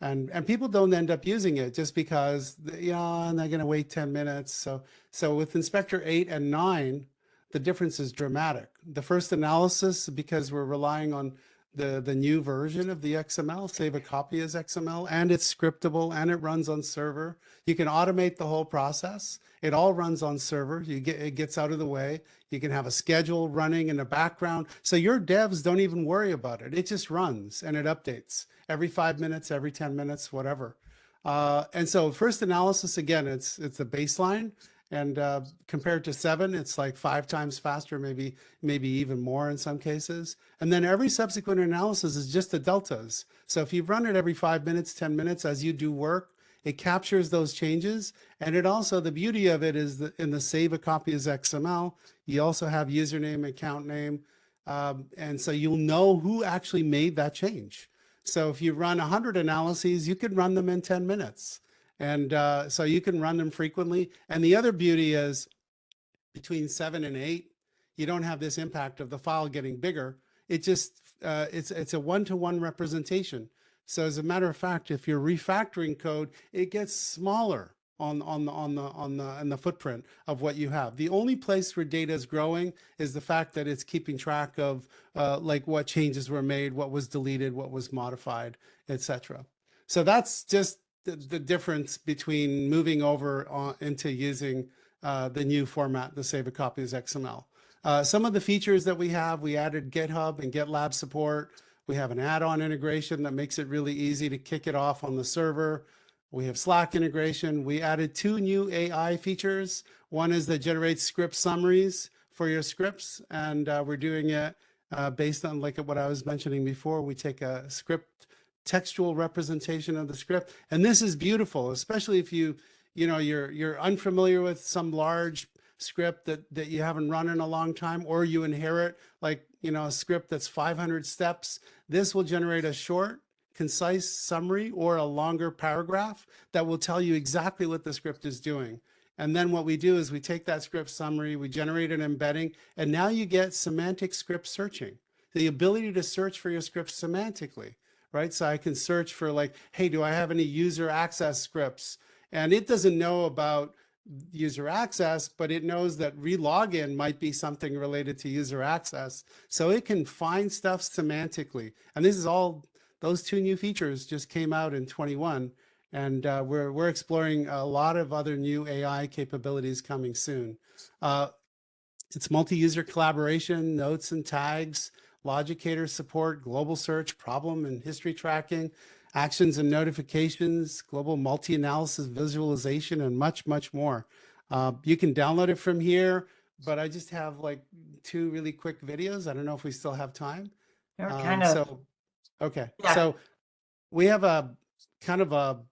And people don't end up using it just because, they're going to wait 10 minutes. So with Inspector 8 and 9, the difference is dramatic. The first analysis, because we're relying on the new version of the XML, save a copy as XML, and it's scriptable, and it runs on server. You can automate the whole process. It all runs on server. It gets out of the way. You can have a schedule running in the background. So your devs don't even worry about it. It just runs and it updates every 5 minutes, every 10 minutes, whatever. And so first analysis, again, it's the baseline. And compared to 7, it's like 5 times faster, maybe even more in some cases. And then every subsequent analysis is just the deltas. So if you run it every 5 minutes, 10 minutes as you do work, it captures those changes. And it also, the beauty of it is that in the save a copy as XML, you also have username, account name. And so you'll know who actually made that change. So if you run 100 analyses, you could run them in 10 minutes. And so you can run them frequently. And the other beauty is between 7 and 8, you don't have this impact of the file getting bigger. It just, it's a one-to-one representation. So as a matter of fact, if you're refactoring code, it gets smaller on the footprint of what you have. The only place where data is growing is the fact that it's keeping track of like what changes were made, what was deleted, what was modified, etc. So that's just the difference between moving over into using the new format, the save a copy as XML. Some of the features that we added GitHub and GitLab support. We have an add-on integration that makes it really easy to kick it off on the server. We have Slack integration. We added 2 new AI features. One is that generates script summaries for your scripts, and we're doing it based on like what I was mentioning before. We take a script textual representation of the script, and this is beautiful, especially if you're unfamiliar with some large script that you haven't run in a long time, or you inherit like a script that's 500 steps. This will generate a short, concise summary or a longer paragraph that will tell you exactly what the script is doing. And then what we do is we take that script summary, we generate an embedding, and now you get semantic script searching, the ability to search for your script semantically, right? So I can search for like, hey, do I have any user access scripts? And it doesn't know about user access, but it knows that relogin might be something related to user access. So it can find stuff semantically. And this is all, those 2 new features just came out in 21. And we're exploring a lot of other new AI capabilities coming soon. It's multi-user collaboration, notes and tags, logicator support, global search, problem and history tracking, actions and notifications, global multi-analysis visualization, and much, much more. You can download it from here, but I just have like 2 really quick videos. I don't know if we still have time. They're kind of, So, okay. Yeah. So we have a kind of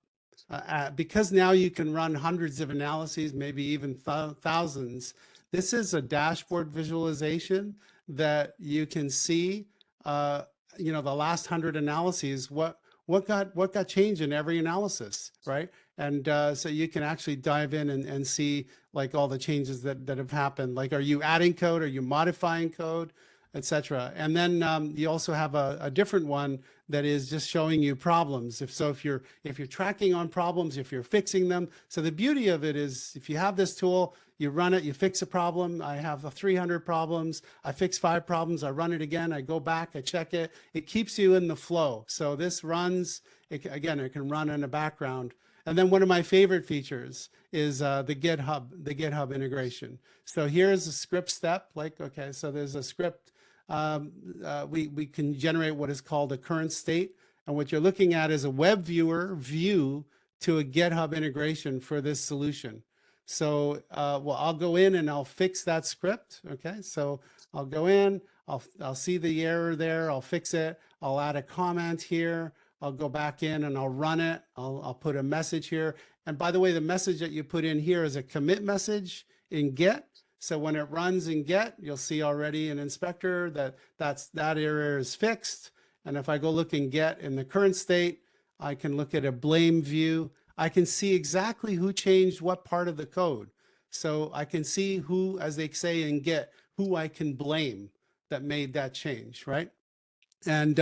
because now you can run hundreds of analyses, maybe even thousands. This is a dashboard visualization that you can see, the last 100 analyses, what got changed in every analysis, right? And so you can actually dive in and see like all the changes that have happened. Like, are you adding code? Are you modifying code, etc.? And then you also have a different one that is just showing you problems. If you're tracking on problems, if you're fixing them. So the beauty of it is, if you have this tool, you run it, you fix a problem. I have 300 problems. I fix 5 problems. I run it again. I go back. I check it. It keeps you in the flow. So this runs. Again, it can run in the background. And then one of my favorite features is the GitHub integration. So here's a script step. Like, okay, so there's a script. We can generate what is called a current state. And what you're looking at is a web viewer view to a GitHub integration for this solution. So, well, I'll go in and I'll fix that script. Okay, so I'll go in, I'll see the error there, I'll fix it, I'll add a comment here, I'll go back in and I'll run it, I'll put a message here. And by the way, the message that you put in here is a commit message in Git. So when it runs in Git, you'll see already in Inspector that that error is fixed. And if I go look in Git in the current state, I can look at a blame view. I can see exactly who changed what part of the code. So I can see who, as they say in Git, who I can blame that made that change, right? And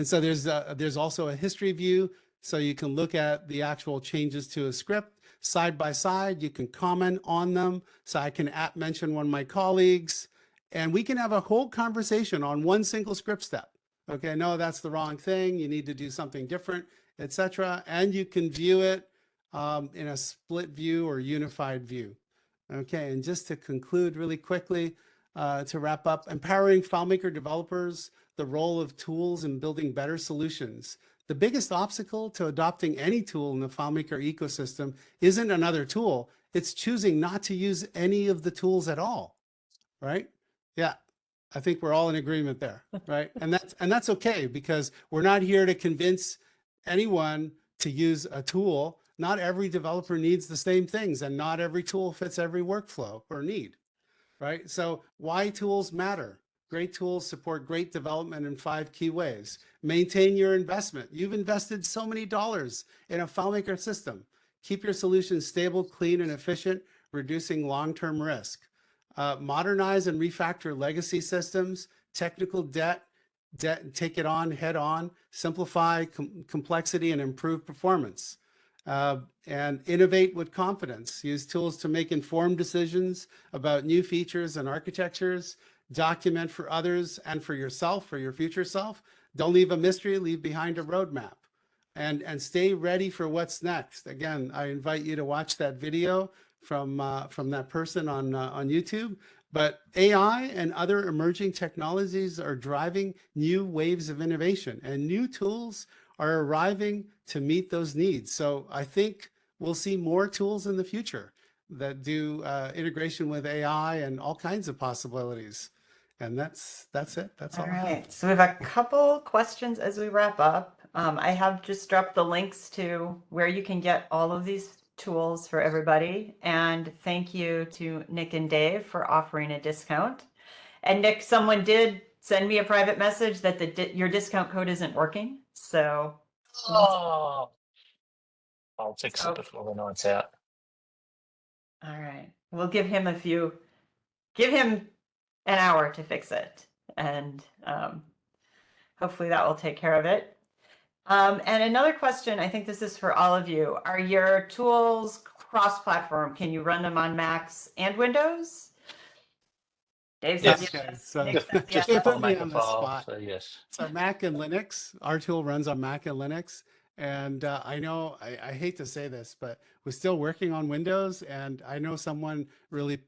so there's also a history view, so you can look at the actual changes to a script side by side. You can comment on them. So I can mention one of my colleagues, and we can have a whole conversation on one single script step. Okay, no, that's the wrong thing. You need to do something different, etc. And you can view it in a split view or unified view. Okay, and just to conclude really quickly, to wrap up, empowering FileMaker developers, the role of tools in building better solutions. The biggest obstacle to adopting any tool in the FileMaker ecosystem isn't another tool, It's choosing not to use any of the tools at all, right? Yeah, I think we're all in agreement there, right? And that's okay, because we're not here to convince anyone to use a tool. Not every developer needs the same things, and not every tool fits every workflow or need, right? So why tools matter. Great tools support great development in 5 key ways. Maintain your investment. You've invested so many dollars in a FileMaker system. Keep your solution stable, clean, and efficient, reducing long-term risk. Modernize and refactor legacy systems, technical debt, take it on head on, simplify complexity, and improve performance. And innovate with confidence. Use tools to make informed decisions about new features and architectures. Document for others and for yourself, for your future self. Don't leave a mystery, leave behind a roadmap. And stay ready for what's next. Again, I invite you to watch that video from that person on YouTube. But AI and other emerging technologies are driving new waves of innovation, and new tools are arriving to meet those needs. So I think we'll see more tools in the future that do integration with AI and all kinds of possibilities. And that's it. That's all. All right. So we have a couple questions as we wrap up. I have just dropped the links to where you can get all of these tools for everybody. And thank you to Nick and Dave for offering a discount. And Nick, someone did send me a private message that your discount code isn't working. So Oh, I'll fix it before the night's out. all right. We'll give him an hour to fix it. And hopefully that will take care of it. And another question, I think this is for all of you. Are your tools cross-platform? Can you run them on Macs and Windows? Dave says Yes. Okay, so Nick says just yes. put me FileMaker on the file, spot. so yes. So Mac and Linux, our tool runs on Mac and Linux. And I know, I hate to say this, but we're still working on Windows. And I know someone really,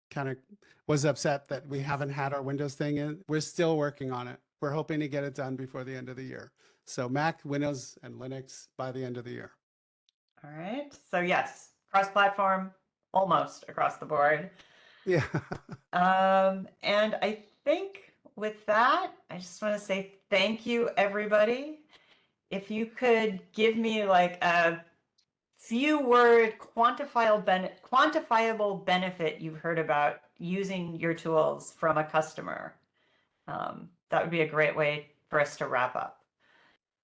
kind of was upset that we haven't had our Windows thing in. We're still working on it. We're hoping to get it done before the end of the year. So Mac, Windows, and Linux by the end of the year. All right. So yes, cross-platform, almost across the board. Yeah. And I think with that, I just want to say thank you, everybody. If you could give me like a few word quantifiable benefit you've heard about using your tools from a customer, that would be a great way for us to wrap up.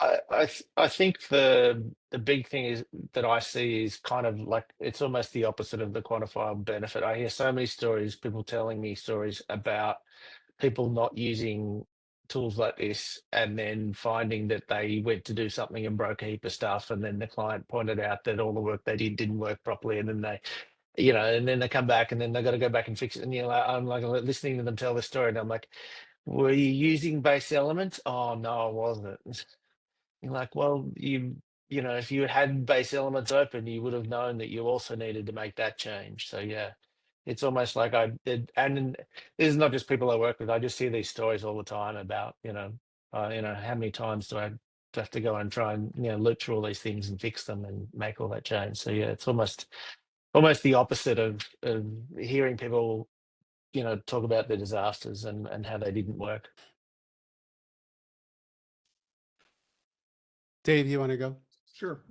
I think the big thing is that I see is kind of like it's almost the opposite of the quantifiable benefit. I hear so many stories, people telling me stories about people not using tools like this and then finding that they went to do something and broke a heap of stuff, and then the client pointed out that all the work they did didn't work properly, and then they and then they come back and then they got to go back and fix it, and I'm like listening to them tell the story and I'm like, were you using BaseElements? Oh no, I wasn't. You're like, well, if you had BaseElements open, you would have known that you also needed to make that change. So yeah, it's almost like I did. And this is not just people I work with. I just hear these stories all the time about, how many times do I have to go and try and, look through all these things and fix them and make all that change. So yeah, it's almost the opposite of hearing people, talk about their disasters and how they didn't work. Dave, you want to go? Sure.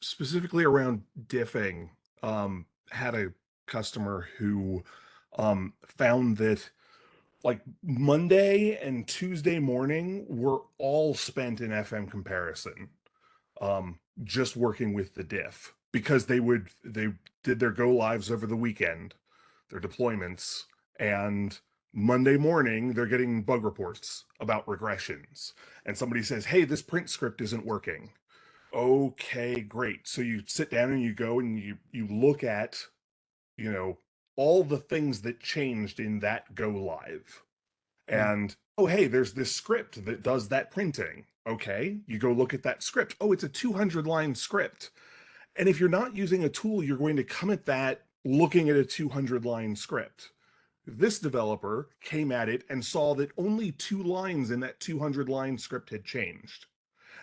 Specifically around diffing, had a customer who found that like Monday and Tuesday morning were all spent in FM comparison, just working with the diff, because they did their go lives over the weekend, their deployments, and Monday morning they're getting bug reports about regressions, and somebody says, hey, this print script isn't working. Okay, great. So you sit down and you go and you look at, all the things that changed in that go live. And, oh, hey, there's this script that does that printing. Okay, you go look at that script. Oh, it's a 200-line script. And if you're not using a tool, you're going to come at that looking at a 200-line script. This developer came at it and saw that only 2 lines in that 200-line script had changed.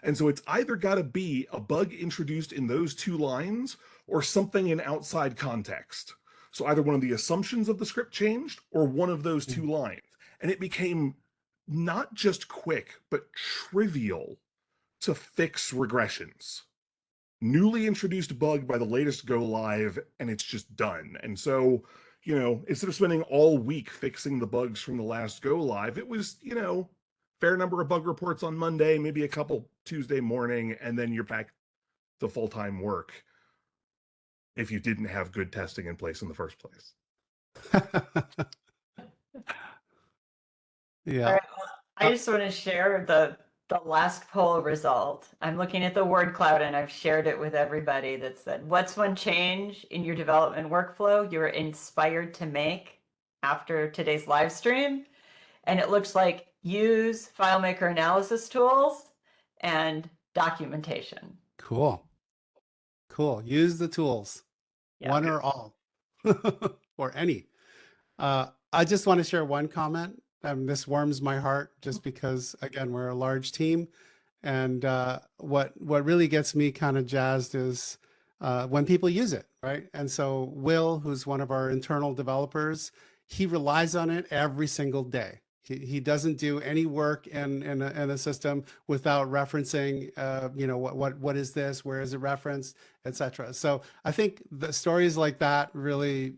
And so it's either got to be a bug introduced in those 2 lines or something in outside context. So either one of the assumptions of the script changed or one of those 2 lines. And it became not just quick, but trivial to fix regressions. Newly introduced bug by the latest go live, and it's just done. And so, instead of spending all week fixing the bugs from the last go live, it was, fair number of bug reports on Monday, maybe a couple Tuesday morning, and then you're back to full-time work if you didn't have good testing in place in the first place. Yeah. All right, well, I just want to share the last poll result. I'm looking at the word cloud and I've shared it with everybody that said, what's one change in your development workflow you were inspired to make after today's live stream? And it looks like use FileMaker analysis tools and documentation. Cool. Use the tools, Yeah. one or all, or any. I just want to share one comment. This warms my heart just because, again, we're a large team. And what really gets me kind of jazzed is when people use it, right? And so Will, who's one of our internal developers, he relies on it every single day. He doesn't do any work in a system without referencing, what is this, where is it referenced, etc. So I think the stories like that really,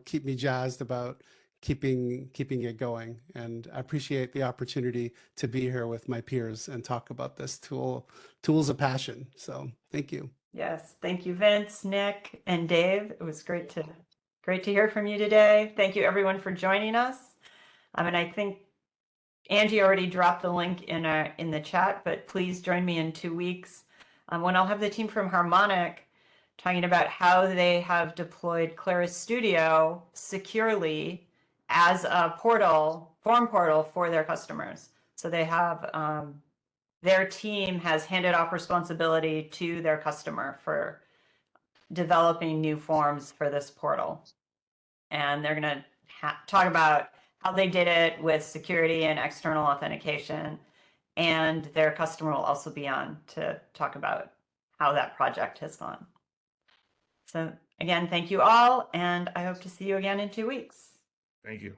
keep me jazzed about keeping it going. And I appreciate the opportunity to be here with my peers and talk about this tools of passion. So thank you. Yes, thank you, Vince, Nick, and Dave. It was great to hear from you today. Thank you, everyone, for joining us. And I think Angie already dropped the link in the chat, but please join me in 2 weeks when I'll have the team from Harmonic talking about how they have deployed Claris Studio securely as a form portal for their customers. So they have their team has handed off responsibility to their customer for developing new forms for this portal. And they're going to talk about how they did it with security and external authentication. And their customer will also be on to talk about how that project has gone. So again, thank you all, and I hope to see you again in 2 weeks. Thank you.